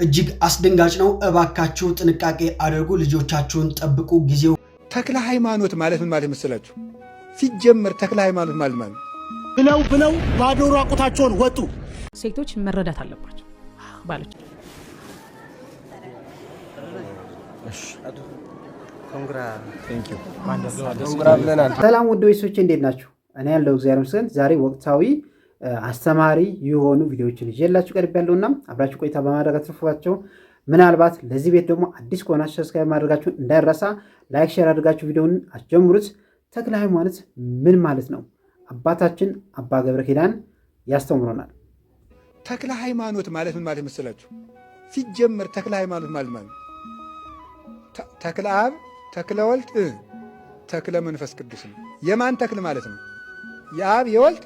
እጅግ አስደንጋጭ ነው። እባካችሁ ጥንቃቄ አድርጉ፣ ልጆቻችሁን ጠብቁ። ጊዜው ተክለ ሃይማኖት ማለት ምን ማለት መሰላችሁ? ሲጀመር ተክለ ሃይማኖት ማለት ብለው ባዶ ራቁታቸውን ወጡ። ሴቶች መረዳት አለባቸው ባሎች። ሰላም ውድ ቤተሰቦቼ እንዴት ናችሁ? እኔ ያለው እግዚአብሔር ይመስገን። ዛሬ ወቅታዊ አስተማሪ የሆኑ ቪዲዮዎችን ይዤላችሁ ቀርቤያለሁና አብራችሁ ቆይታ በማድረግ አትርፏቸው። ምናልባት ለዚህ ቤት ደግሞ አዲስ ከሆናችሁ ሰብስክራይብ ማድረጋችሁን እንዳይረሳ፣ ላይክ ሼር አድርጋችሁ ቪዲዮውን አስጀምሩት። ተክለ ሃይማኖት ምን ማለት ነው? አባታችን አባ ገብረ ኪዳን ያስተምሩናል። ተክለ ሃይማኖት ማለት ምን ማለት መሰላችሁ? ሲጀመር ተክለ ሃይማኖት ማለት ተክለ አብ፣ ተክለ ወልድ፣ ተክለ መንፈስ ቅዱስ ነው። የማን ተክል ማለት ነው? የአብ የወልድ።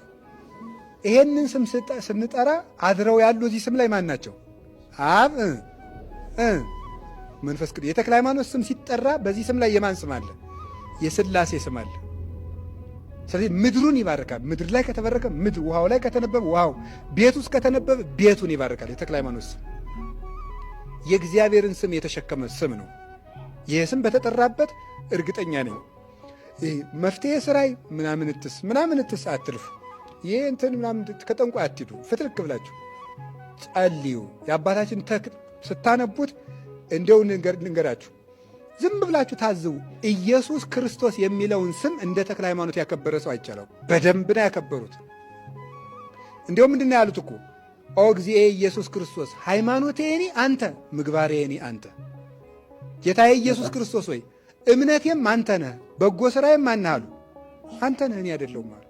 ይሄንን ስም ስንጠራ አድረው ያሉ እዚህ ስም ላይ ማን ናቸው? አብ መንፈስ ቅዱስ። የተክለ ሃይማኖት ስም ሲጠራ በዚህ ስም ላይ የማን ስም አለ? የሥላሴ ስም አለ። ስለዚህ ምድሩን ይባርካል። ምድር ላይ ከተበረከ ምድር፣ ውሃው ላይ ከተነበበ ውሃው፣ ቤት ውስጥ ከተነበበ ቤቱን ይባርካል። የተክለ ሃይማኖት ስም የእግዚአብሔርን ስም የተሸከመ ስም ነው። ይህ ስም በተጠራበት እርግጠኛ ነኝ መፍትሄ ስራይ ምናምንትስ አትልፉ። ይህ እንትን ምናምን ከጠንቋይ አትሂዱ። ፍትልክ ብላችሁ ጸልዩ። የአባታችን ተክል ስታነቡት እንዲያው ልንገራችሁ፣ ዝም ብላችሁ ታዝቡ። ኢየሱስ ክርስቶስ የሚለውን ስም እንደ ተክለ ሃይማኖት ያከበረ ሰው አይቻለው። በደንብ ነው ያከበሩት። እንዲያው ምንድን ነው ያሉት እኮ ኦ እግዚእ ኢየሱስ ክርስቶስ ሃይማኖቴኒ አንተ ምግባሬኒ አንተ። ጌታዬ ኢየሱስ ክርስቶስ ወይ እምነቴም አንተ ነህ፣ በጎ ሥራዬም ማነህ አሉ። አንተ ነህ፣ እኔ አይደለሁም አሉ።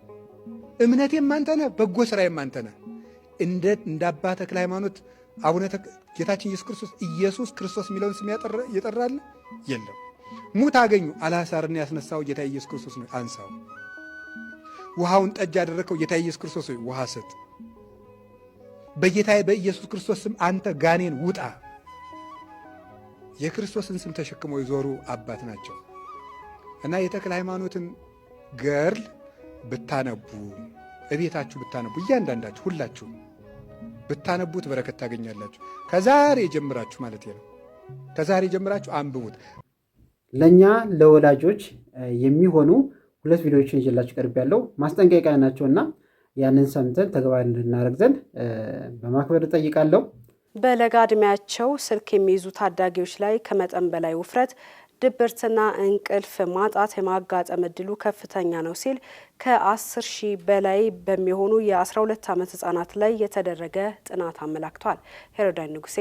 እምነቴም አንተ ነህ፣ በጎ ሥራዬም አንተ ነህ። እንደ አባ ተክለ ሃይማኖት አቡነ ጌታችን ኢየሱስ ክርስቶስ የሚለውን ስም የጠራል የለም። ሙት አገኙ፣ አልዓዛርን ያስነሳው ጌታ ኢየሱስ ክርስቶስ ነው፣ አንሳው። ውሃውን ጠጅ ያደረከው ጌታ ኢየሱስ ክርስቶስ ነው፣ ውሃ ስጥ። በጌታዬ በኢየሱስ ክርስቶስ ስም አንተ ጋኔን ውጣ። የክርስቶስን ስም ተሸክመው የዞሩ አባት ናቸው እና የተክለ ሃይማኖትን ገርል ብታነቡ፣ እቤታችሁ ብታነቡ፣ እያንዳንዳችሁ ሁላችሁ ብታነቡት በረከት ታገኛላችሁ። ከዛሬ ጀምራችሁ ማለት ነው። ከዛሬ ጀምራችሁ አንብቡት። ለእኛ ለወላጆች የሚሆኑ ሁለት ቪዲዮዎችን ይዤላችሁ ቀርቤያለሁ። ማስጠንቀቂያ ናቸውና ያንን ሰምተን ተግባር እንድናደርግ ዘንድ በማክበር እጠይቃለሁ። በለጋ ዕድሜያቸው ስልክ የሚይዙ ታዳጊዎች ላይ ከመጠን በላይ ውፍረት፣ ድብርትና እንቅልፍ ማጣት የማጋጠም እድሉ ከፍተኛ ነው ሲል ከ10 ሺህ በላይ በሚሆኑ የ12 ዓመት ህጻናት ላይ የተደረገ ጥናት አመላክቷል። ሄሮዳይ ንጉሴ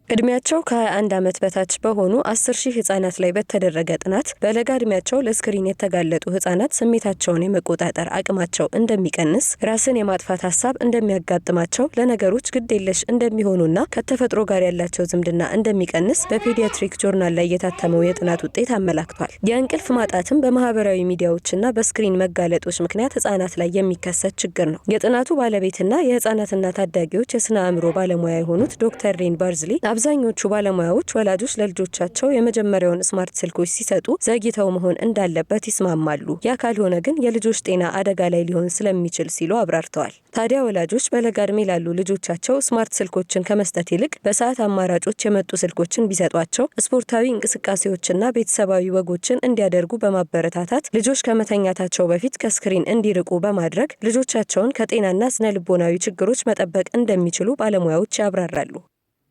እድሜያቸው ከ21 ዓመት በታች በሆኑ 10 ሺህ ህጻናት ላይ በተደረገ ጥናት በለጋ እድሜያቸው ለስክሪን የተጋለጡ ህጻናት ስሜታቸውን የመቆጣጠር አቅማቸው እንደሚቀንስ፣ ራስን የማጥፋት ሀሳብ እንደሚያጋጥማቸው፣ ለነገሮች ግድ የለሽ እንደሚሆኑና ከተፈጥሮ ጋር ያላቸው ዝምድና እንደሚቀንስ በፔዲያትሪክ ጆርናል ላይ የታተመው የጥናት ውጤት አመላክቷል። የእንቅልፍ ማጣትም በማህበራዊ ሚዲያዎችና በስክሪን መጋለጦች ምክንያት ህጻናት ላይ የሚከሰት ችግር ነው። የጥናቱ ባለቤትና የህጻናትና ታዳጊዎች የስነ አእምሮ ባለሙያ የሆኑት ዶክተር ሬን ባርዝሊ አብዛኞቹ ባለሙያዎች ወላጆች ለልጆቻቸው የመጀመሪያውን ስማርት ስልኮች ሲሰጡ ዘግይተው መሆን እንዳለበት ይስማማሉ። ያ ካልሆነ ግን የልጆች ጤና አደጋ ላይ ሊሆን ስለሚችል ሲሉ አብራርተዋል። ታዲያ ወላጆች በለጋ ዕድሜ ላሉ ልጆቻቸው ስማርት ስልኮችን ከመስጠት ይልቅ በሰዓት አማራጮች የመጡ ስልኮችን ቢሰጧቸው፣ ስፖርታዊ እንቅስቃሴዎችና ቤተሰባዊ ወጎችን እንዲያደርጉ በማበረታታት ልጆች ከመተኛታቸው በፊት ከስክሪን እንዲርቁ በማድረግ ልጆቻቸውን ከጤናና ስነ ልቦናዊ ችግሮች መጠበቅ እንደሚችሉ ባለሙያዎች ያብራራሉ።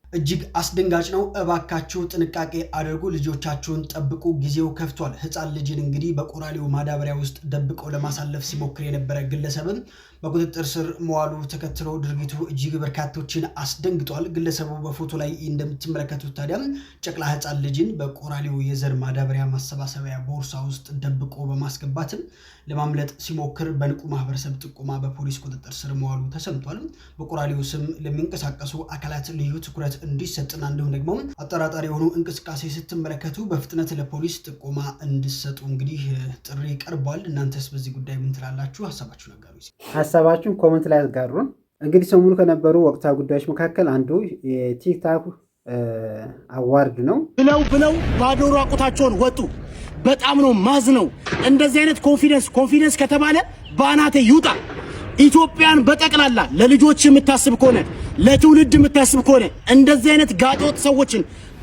እጅግ አስደንጋጭ ነው። እባካችሁ ጥንቃቄ አድርጉ፣ ልጆቻችሁን ጠብቁ። ጊዜው ከፍቷል። ህፃን ልጅን እንግዲህ በቆራሌው ማዳበሪያ ውስጥ ደብቀው ለማሳለፍ ሲሞክር የነበረ ግለሰብን በቁጥጥር ስር መዋሉ ተከትሎ ድርጊቱ እጅግ በርካቶችን አስደንግጧል። ግለሰቡ በፎቶ ላይ እንደምትመለከቱት ታዲያ ጨቅላ ህፃን ልጅን በቆራሌው የዘር ማዳበሪያ ማሰባሰቢያ ቦርሳ ውስጥ ደብቆ በማስገባትም ለማምለጥ ሲሞክር በንቁ ማህበረሰብ ጥቆማ በፖሊስ ቁጥጥር ስር መዋሉ ተሰምቷል። በቆራሌው ስም ለሚንቀሳቀሱ አካላት ልዩ ትኩረት እንዲሰጥና እንዲሁም ደግሞ አጠራጣሪ የሆኑ እንቅስቃሴ ስትመለከቱ በፍጥነት ለፖሊስ ጥቆማ እንዲሰጡ እንግዲህ ጥሪ ቀርቧል። እናንተስ በዚህ ጉዳይ ምን ትላላችሁ? ሀሳባችሁን አጋሩ። ሀሳባችሁን ኮሜንት ላይ አጋሩን። እንግዲህ ሰሞኑ ከነበሩ ወቅታዊ ጉዳዮች መካከል አንዱ የቲክታክ አዋርድ ነው። ብለው ባዶ ራቁታቸውን ወጡ። በጣም ነው ማዝ ነው። እንደዚህ አይነት ኮንፊደንስ ከተባለ ባናቴ ይውጣ። ኢትዮጵያን በጠቅላላ ለልጆች የምታስብ ከሆነ ለትውልድ የምታስብ ከሆነ እንደዚህ አይነት ጋጠወጥ ሰዎችን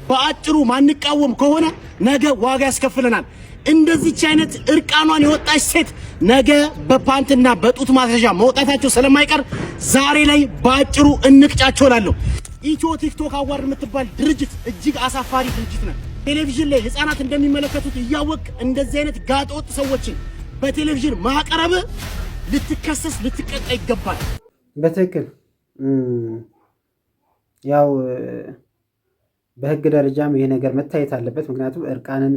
በአጭሩ ማንቃወም ከሆነ ነገ ዋጋ ያስከፍለናል። እንደዚች አይነት እርቃኗን የወጣች ሴት ነገ በፓንትና በጡት ማስያዣ መውጣታቸው ስለማይቀር ዛሬ ላይ በአጭሩ እንቅጫቸው እላለሁ። ኢትዮ ቲክቶክ አዋርድ የምትባል ድርጅት እጅግ አሳፋሪ ድርጅት ነው። ቴሌቪዥን ላይ ህፃናት እንደሚመለከቱት እያወቅ እንደዚህ አይነት ጋጠወጥ ሰዎችን በቴሌቪዥን ማቅረብ ልትከሰስ ልትቀጣ ይገባል። በትክክል ያው በህግ ደረጃም ይሄ ነገር መታየት አለበት። ምክንያቱም እርቃንን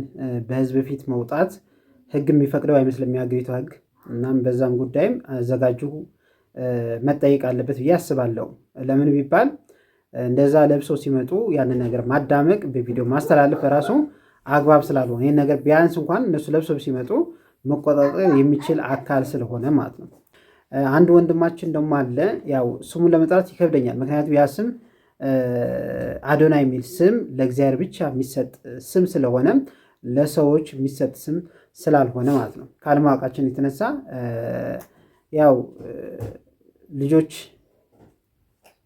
በህዝብ ፊት መውጣት ህግ የሚፈቅደው አይመስልም የሀገሪቱ ህግ። እናም በዛም ጉዳይም አዘጋጁ መጠየቅ አለበት ብዬ አስባለሁ። ለምን ቢባል እንደዛ ለብሰው ሲመጡ ያንን ነገር ማዳመቅ በቪዲዮ ማስተላለፍ በራሱ አግባብ ስላልሆነ ይህን ነገር ቢያንስ እንኳን እነሱ ለብሰው ሲመጡ መቆጣጠር የሚችል አካል ስለሆነ ማለት ነው። አንድ ወንድማችን ደግሞ አለ። ያው ስሙን ለመጥራት ይከብደኛል። ምክንያቱም ያ ስም አዶናይ የሚል ስም ለእግዚአብሔር ብቻ የሚሰጥ ስም ስለሆነ ለሰዎች የሚሰጥ ስም ስላልሆነ ማለት ነው። ካለማወቃችን የተነሳ ያው ልጆች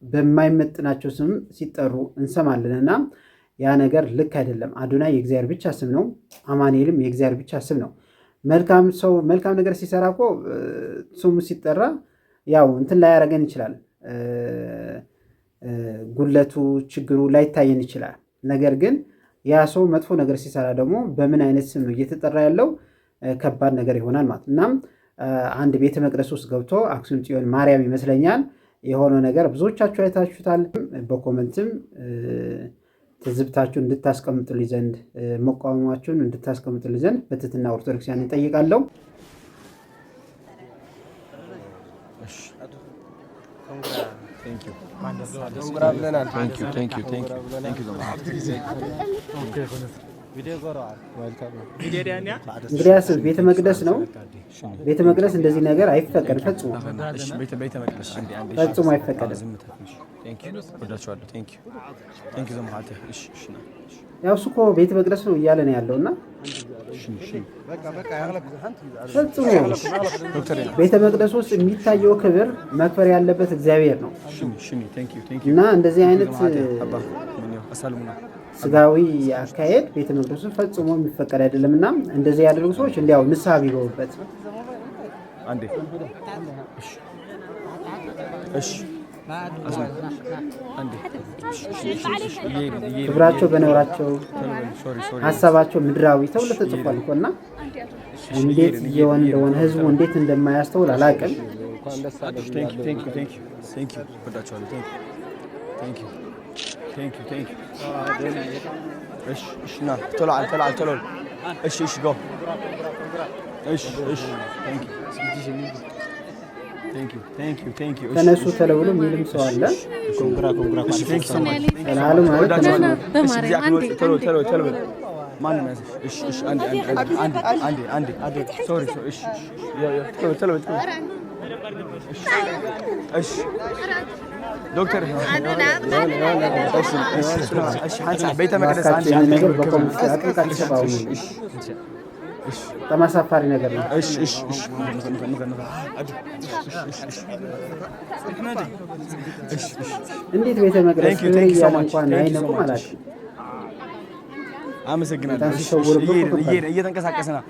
በማይመጥናቸው ስም ሲጠሩ እንሰማለን እና ያ ነገር ልክ አይደለም። አዶናይ የእግዚአብሔር ብቻ ስም ነው። አማኑኤልም የእግዚአብሔር ብቻ ስም ነው። መልካም ሰው መልካም ነገር ሲሰራ እኮ ስሙ ሲጠራ ያው እንትን ላይ ያደርገን ይችላል። ጉለቱ ችግሩ ላይታየን ይችላል። ነገር ግን ያ ሰው መጥፎ ነገር ሲሰራ ደግሞ በምን አይነት ስም ነው እየተጠራ ያለው ከባድ ነገር ይሆናል ማለት። እናም አንድ ቤተ መቅደስ ውስጥ ገብቶ አክሱም ጽዮን ማርያም ይመስለኛል የሆነው ነገር ብዙዎቻችሁ አይታችሁታል። በኮመንትም ትዝብታችሁን እንድታስቀምጡልኝ ዘንድ መቃወማችሁን እንድታስቀምጡልኝ ዘንድ በትህትና ኦርቶዶክሳውያን እጠይቃለሁ። እንግዲያስ ቤተ መቅደስ ነው። ቤተ መቅደስ እንደዚህ ነገር አይፈቀድም፣ ፈጽሞ አይፈቀድም። ያው እሱ እኮ ቤተ መቅደስ ነው እያለ ነው ያለውና ፈጽሞ ቤተ መቅደስ ውስጥ የሚታየው ክብር መክበር ያለበት እግዚአብሔር ነው እና እንደዚህ አይነት ስጋዊ አካሄድ ቤተ መቅደሱ ፈጽሞ የሚፈቀድ አይደለም እና እንደዚህ ያደርጉ ሰዎች እንዲያው ንስሐ ቢገቡበት። ክብራቸው በነውራቸው ሀሳባቸው ምድራዊ ተብሎ ተጽፏል እኮ እና እንዴት እየሆነ እንደሆነ ህዝቡ እንዴት እንደማያስተውል አላውቅም። ተነሱ ተለብሎ የሚልም ሰው አለ። ላሉ ዶክተር በጣም አሳፋሪ ነገር ነው። እንዴት ቤተ መቅደስ እያለ እንኳን አይነቁም አላውቅም። አመሰግናለሁ። እየተንቀሳቀሰ ነው።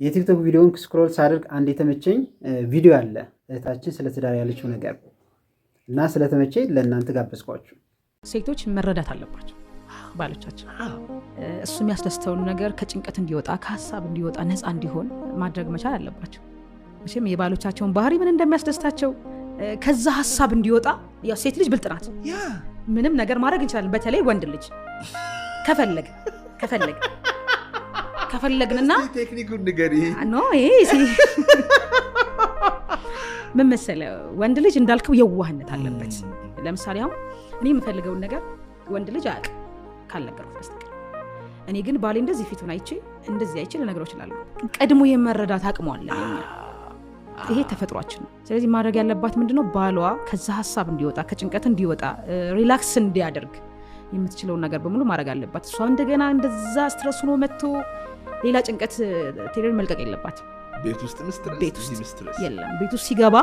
የቲክቶክ ቪዲዮውን ስክሮል ሳደርግ አንድ የተመቸኝ ቪዲዮ አለ። እህታችን ስለ ትዳር ያለችው ነገር እና ስለተመቸኝ ለእናንተ ጋበዝኳችሁ። ሴቶች መረዳት አለባቸው ባሎቻቸው። እሱ የሚያስደስተውን ነገር ከጭንቀት እንዲወጣ ከሀሳብ እንዲወጣ ነፃ እንዲሆን ማድረግ መቻል አለባቸው። መቼም የባሎቻቸውን ባህሪ ምን እንደሚያስደስታቸው ከዛ ሀሳብ እንዲወጣ ያው ሴት ልጅ ብልጥ ናት። ምንም ነገር ማድረግ እንችላለን። በተለይ ወንድ ልጅ ከፈለግንና ቴክኒኩን ንገሪ ኖ ምን መሰለህ ወንድ ልጅ እንዳልከው የዋህነት አለበት። ለምሳሌ አሁን እኔ የምፈልገውን ነገር ወንድ ልጅ አያውቅም ካልነገርኩት በስተቀር። እኔ ግን ባሌ እንደዚህ ፊቱን አይቼ እንደዚህ አይቼ ልነግረው እችላለሁ። ቀድሞ የመረዳት አቅሙ አለ። ይሄ ተፈጥሯችን ነው። ስለዚህ ማድረግ ያለባት ምንድነው ባሏ ከዛ ሀሳብ እንዲወጣ ከጭንቀት እንዲወጣ ሪላክስ እንዲያደርግ የምትችለውን ነገር በሙሉ ማድረግ አለባት። እሷ እንደገና እንደዛ ስትረስ ሆኖ መጥቶ ሌላ ጭንቀት ቴሌን መልቀቅ የለባትም። ቤት ውስጥ ምስትረስ የለም። ቤት ውስጥ ሲገባ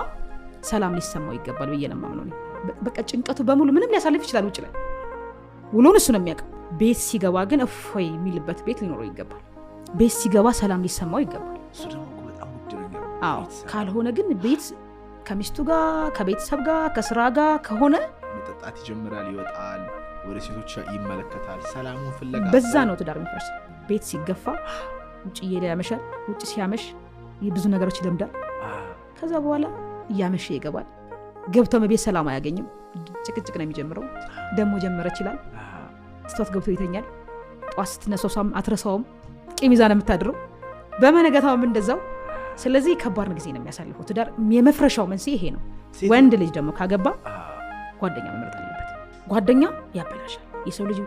ሰላም ሊሰማው ይገባል ብዬ ነው የማምነው። በቃ ጭንቀቱ በሙሉ ምንም ሊያሳልፍ ይችላል ውጭ ላይ ውሎን እሱ ነው የሚያውቀው። ቤት ሲገባ ግን እፎይ የሚልበት ቤት ሊኖረው ይገባል። ቤት ሲገባ ሰላም ሊሰማው ይገባል። እሱ ደግሞ በጣም ውድረኛ። አዎ ካልሆነ ግን ቤት ከሚስቱ ጋር ከቤተሰብ ጋር ከስራ ጋር ከሆነ መጠጣት ይጀምራል፣ ይወጣል፣ ወደ ሴቶች ይመለከታል፣ ሰላሙን ፍለጋ። በዛ ነው ትዳር የሚፈርስ። ቤት ሲገፋ ውጭ እየሄደ ያመሻል። ውጭ ሲያመሽ ብዙ ነገሮች ይለምዳል። ከዛ በኋላ እያመሸ ይገባል። ገብቶ ቤት ሰላም አያገኝም። ጭቅጭቅ ነው የሚጀምረው። ደሞ ጀመረ ይችላል። ስቷት ገብቶ ይተኛል። ጧት ስትነሳውም አትረሳውም። ቂም ይዛ ነው የምታድረው። በመነገታውም እንደዛው። ስለዚህ ከባድ ጊዜ ነው የሚያሳልፈው። ትዳር የመፍረሻው መንስኤ ይሄ ነው። ወንድ ልጅ ደግሞ ካገባ ጓደኛ መምረጥ አለበት። ጓደኛ ያበላሻል። የሰው ልጅ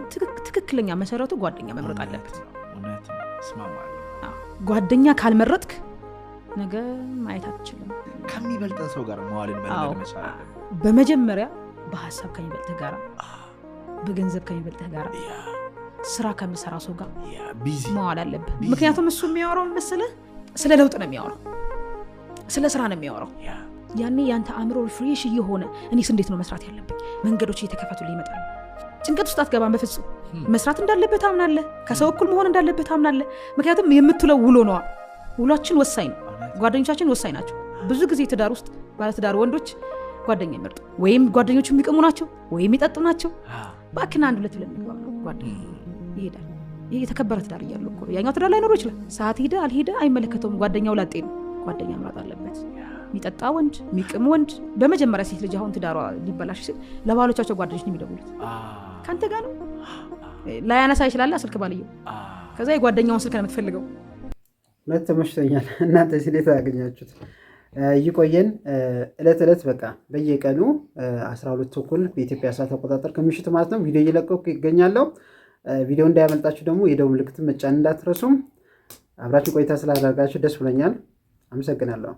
ትክክለኛ መሰረቱ ጓደኛ መምረጥ አለበት። እውነት ነው፣ እስማማለሁ። ጓደኛ ካልመረጥክ ነገ ማየት አትችልም። ከሚበልጥ ሰው ጋር መዋልን መልመድ መቻል አለበት። በመጀመሪያ በሐሳብ ከሚበልጥህ ጋር፣ በገንዘብ ከሚበልጥህ ጋር፣ ስራ ከሚሰራ ሰው ጋር መዋል አለብህ። ምክንያቱም እሱ የሚያወራው መሰለህ ስለ ለውጥ ነው የሚያወራው፣ ስለ ስራ ነው የሚያወራው። ያኔ ያንተ አእምሮ ፍሬሽ እየሆነ እኔስ እንዴት ነው መስራት ያለብኝ፣ መንገዶች እየተከፈቱልኝ ይመጣሉ። ጭንቀት ውስጥ አትገባም በፍጹም። መስራት እንዳለበት አምናለህ፣ ከሰው እኩል መሆን እንዳለበት አምናለህ። ምክንያቱም የምትለው ውሎ ነዋ። ውሏችን ወሳኝ ነው። ጓደኞቻችን ወሳኝ ናቸው። ብዙ ጊዜ ትዳር ውስጥ ባለትዳር ወንዶች ጓደኛ ይመርጡ፣ ወይም ጓደኞቹ የሚቀሙ ናቸው ወይም የሚጠጡ ናቸው። ባክና አንድ ሁለት ብለን ነው ጓደኛ ይሄዳል። ይሄ የተከበረ ትዳር እያለው እኮ ያኛው ትዳር ላይ ኖሮ ይችላል። ሰዓት ሄደ አልሄደ አይመለከተውም። ጓደኛው ላጤ ነው። ጓደኛ መምረጥ አለበት። የሚጠጣ ወንድ፣ የሚቅም ወንድ። በመጀመሪያ ሴት ልጅ አሁን ትዳሯ ሊበላሽ ሲል ለባሎቻቸው ጓደኞች ነው የሚደውሉት። ካንተ ጋር ነው ላያነሳ ይችላል ስልክ ባልየው። ከዛ የጓደኛውን ስልክ ነው የምትፈልገው። ሁለት ተመችቶኛል። እናንተ ሲሌት ያገኛችሁት ይቆየን። እለት እለት በቃ በየቀኑ 12 ተኩል በኢትዮጵያ ሰዓት አቆጣጠር ከምሽቱ ማለት ነው ቪዲዮ እየለቀኩ ይገኛለሁ። ቪዲዮ እንዳያመልጣችሁ ደግሞ የደወል ምልክቱን መጫን እንዳትረሱም። አብራችሁ ቆይታ ስላደረጋችሁ ደስ ብሎኛል። አመሰግናለሁ።